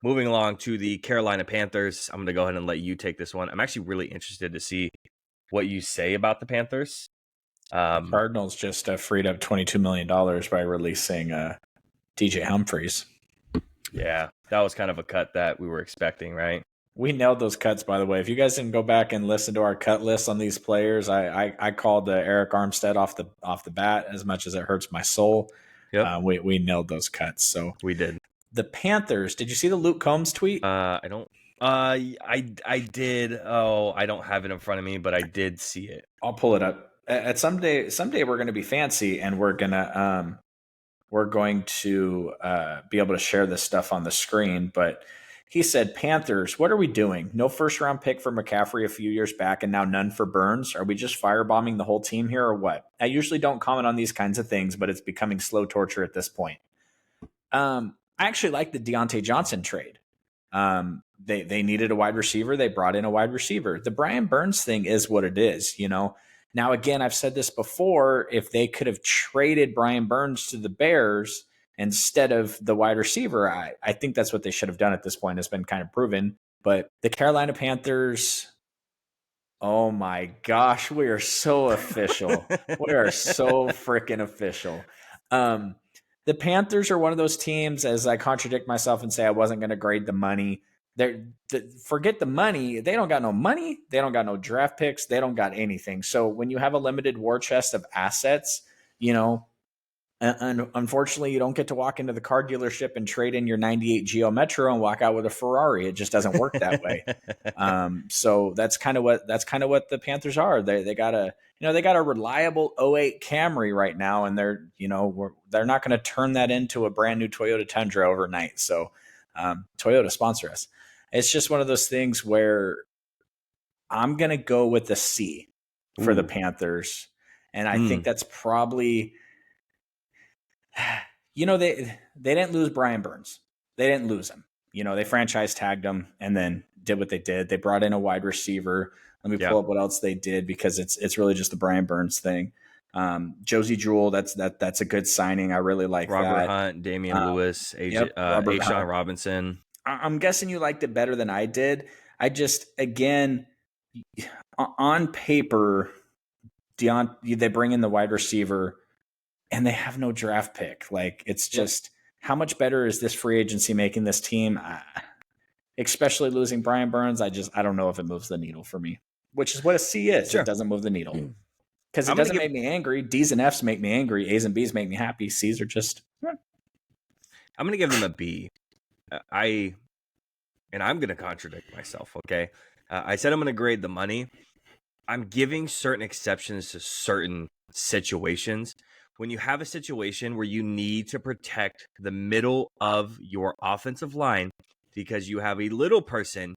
moving along to the Carolina Panthers. I'm going to go ahead and let you take this one. I'm actually really interested to see what you say about the Panthers. Cardinals just freed up $22 million by releasing DJ Humphries. Yeah, that was kind of a cut that we were expecting, right? We nailed those cuts, by the way. If you guys didn't go back and listen to our cut list on these players, I called Eric Armstead off the bat. As much as it hurts my soul, Yep, we nailed those cuts. So we did. the Panthers. Did you see the Luke Combs tweet? I don't. I did. Oh, I don't have it in front of me, but I did see it. I'll pull it up. At someday we're going to be fancy and we're going to be able to share this stuff on the screen. But he said, Panthers, what are we doing? No first round pick for McCaffrey a few years back and now none for Burns. Are we just firebombing the whole team here or what? I usually don't comment on these kinds of things, but it's becoming slow torture at this point. I actually like the Deontay Johnson trade. They needed a wide receiver. They brought in a wide receiver. The Brian Burns thing is what it is, you know. Now, again, I've said this before. If they could have traded Brian Burns to the Bears instead of the wide receiver, I think that's what they should have done at this point. It's been kind of proven. But the Carolina Panthers, oh my gosh, we are so official. We are so freaking official. The Panthers are one of those teams, as I contradict myself and say I wasn't going to grade the money. Forget the money. They don't got no money. They don't got no draft picks. They don't got anything. So when you have a limited war chest of assets, you know, and unfortunately, you don't get to walk into the car dealership and trade in your 98 Geo Metro and walk out with a Ferrari. It just doesn't work that way. So that's kind of what the Panthers are. They got a reliable '08 Camry right now, and they're not going to turn that into a brand new Toyota Tundra overnight. So Toyota, sponsor us. It's just one of those things where I'm going to go with the C for the Panthers. And I think that's probably, they didn't lose Brian Burns. They didn't lose him. They franchise tagged him and then did what they did. They brought in a wide receiver. Let me pull up what else they did, because it's really just the Brian Burns thing. Josie Jewell, that's a good signing. I really like Robert that. Hunt, Damian Lewis, A'Shawn Robinson. I'm guessing you liked it better than I did. I just, again, on paper, they bring in the wide receiver and they have no draft pick. Like, it's just, how much better is this free agency making this team? Especially losing Brian Burns, I don't know if it moves the needle for me, which is what a C is. Sure. It doesn't move the needle. Because it doesn't make me angry. D's and F's make me angry. A's and B's make me happy. C's are just... I'm going to give them a B. I'm going to contradict myself, okay? I said I'm going to grade the money. I'm giving certain exceptions to certain situations. When you have a situation where you need to protect the middle of your offensive line because you have a little person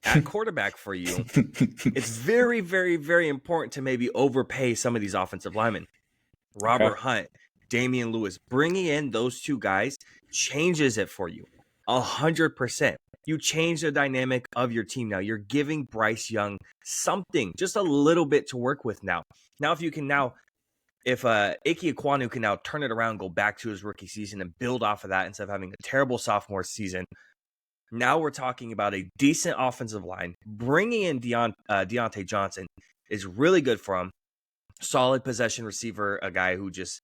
at quarterback for you, it's very, very, very important to maybe overpay some of these offensive linemen. Robert Hunt, Damian Lewis, bringing in those two guys changes it for you 100%. You change the dynamic of your team now. You're giving Bryce Young something, just a little bit to work with now. Now, if Ike Ekwonu can now turn it around, go back to his rookie season and build off of that instead of having a terrible sophomore season, now we're talking about a decent offensive line. Bringing in Deontay Johnson is really good for him. Solid possession receiver, a guy who just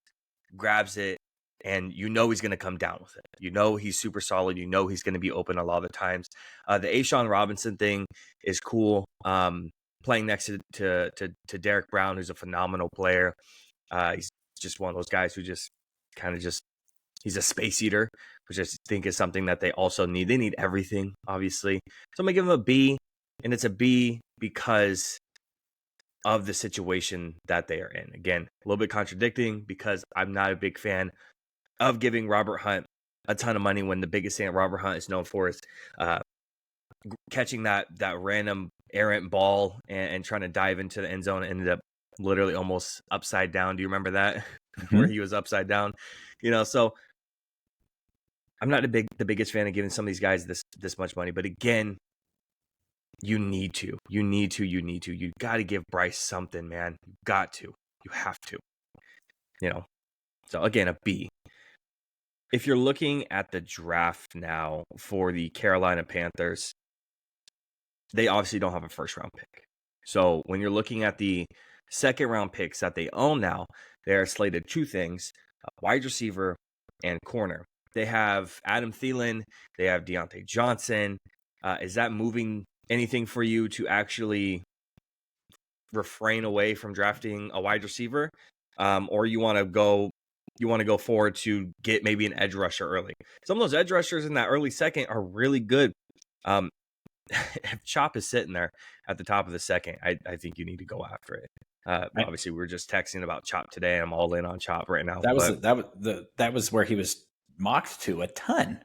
grabs it, and he's going to come down with it. He's super solid. He's going to be open a lot of the times. The A'Shawn Robinson thing is cool. Playing next to Derek Brown, who's a phenomenal player. He's just one of those guys who just kind of he's a space eater, which I think is something that they also need. They need everything, obviously. So I'm going to give them a B, and it's a B because of the situation that they are in. Again, a little bit contradicting because I'm not a big fan of giving Robert Hunt a ton of money when the biggest thing that Robert Hunt is known for is catching that random errant ball and trying to dive into the end zone and ended up literally almost upside down. Do you remember that? Mm-hmm. Where he was upside down? So I'm not the biggest fan of giving some of these guys this much money, but again, you got to give Bryce something, man. You got to. You have to. So again, a B. if you're looking at the draft now for the Carolina Panthers, they obviously don't have a first round pick. So when you're looking at the second round picks that they own now, they are slated two things: wide receiver and corner. They have Adam Thielen, they have Deontay Johnson. Is that moving anything for you to actually refrain away from drafting a wide receiver, or you want to go forward to get maybe an edge rusher early? Some of those edge rushers in that early second are really good. If Chop is sitting there at the top of the second, I think you need to go after it. Obviously, we were just texting about Chop today. I'm all in on Chop right now. That was where he was mocked to a ton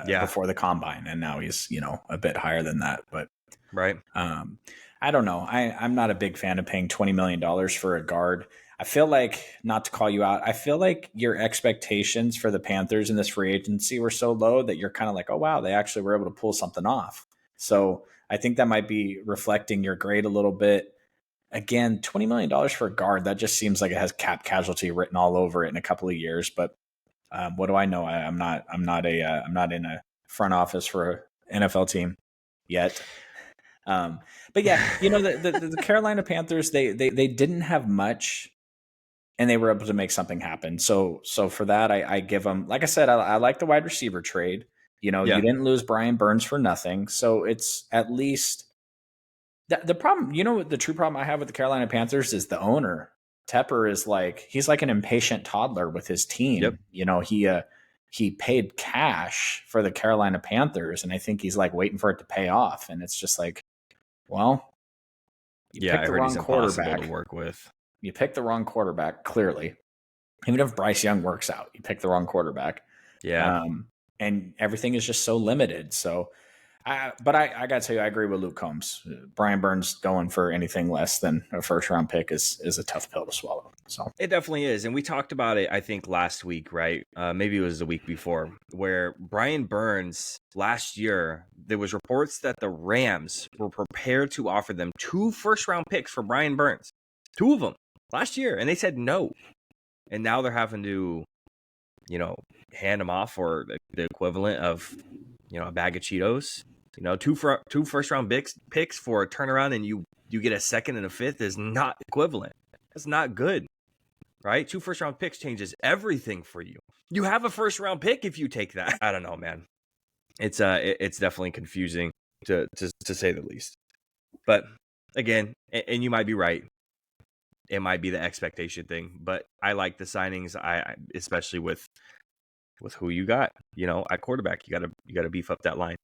before the combine, and now he's a bit higher than that. But right, I don't know. I'm not a big fan of paying $20 million for a guard. I feel like, not to call you out, I feel like your expectations for the Panthers in this free agency were so low that you're kind of like, oh wow, they actually were able to pull something off. So I think that might be reflecting your grade a little bit. Again, $20 million for a guard, that just seems like it has cap casualty written all over it in a couple of years. But what do I know? I'm not in a front office for an NFL team yet. But yeah, the Carolina Panthers, they didn't have much, and they were able to make something happen. So for that, I give them, like I said, I like the wide receiver trade. You didn't lose Brian Burns for nothing. So it's at least the problem, the true problem I have with the Carolina Panthers is the owner. Tepper is he's like an impatient toddler with his team. Yep. He paid cash for the Carolina Panthers, and I think he's waiting for it to pay off. And it's just well, you picked the wrong quarterback to work with. You picked the wrong quarterback, clearly. Even if Bryce Young works out, you picked the wrong quarterback. Yeah. And everything is just so limited. So, but I got to tell you, I agree with Luke Combs. Brian Burns going for anything less than a first-round pick is a tough pill to swallow. So it definitely is. And we talked about it, I think, last week, right? Maybe it was the week before, where Brian Burns last year, there was reports that the Rams were prepared to offer them 2 first-round picks for Brian Burns. 2 of them last year. And they said no. And now they're having to, hand them off for the equivalent of, a bag of Cheetos. 2 first-round picks for a turnaround, and you get a second and a fifth is not equivalent. That's not good, right? 2 first-round picks changes everything for you. You have a first-round pick if you take that. I don't know, man. It's definitely confusing to say the least. But again, and you might be right. It might be the expectation thing, but I like the signings. I especially with who you got, at quarterback. You got to beef up that line.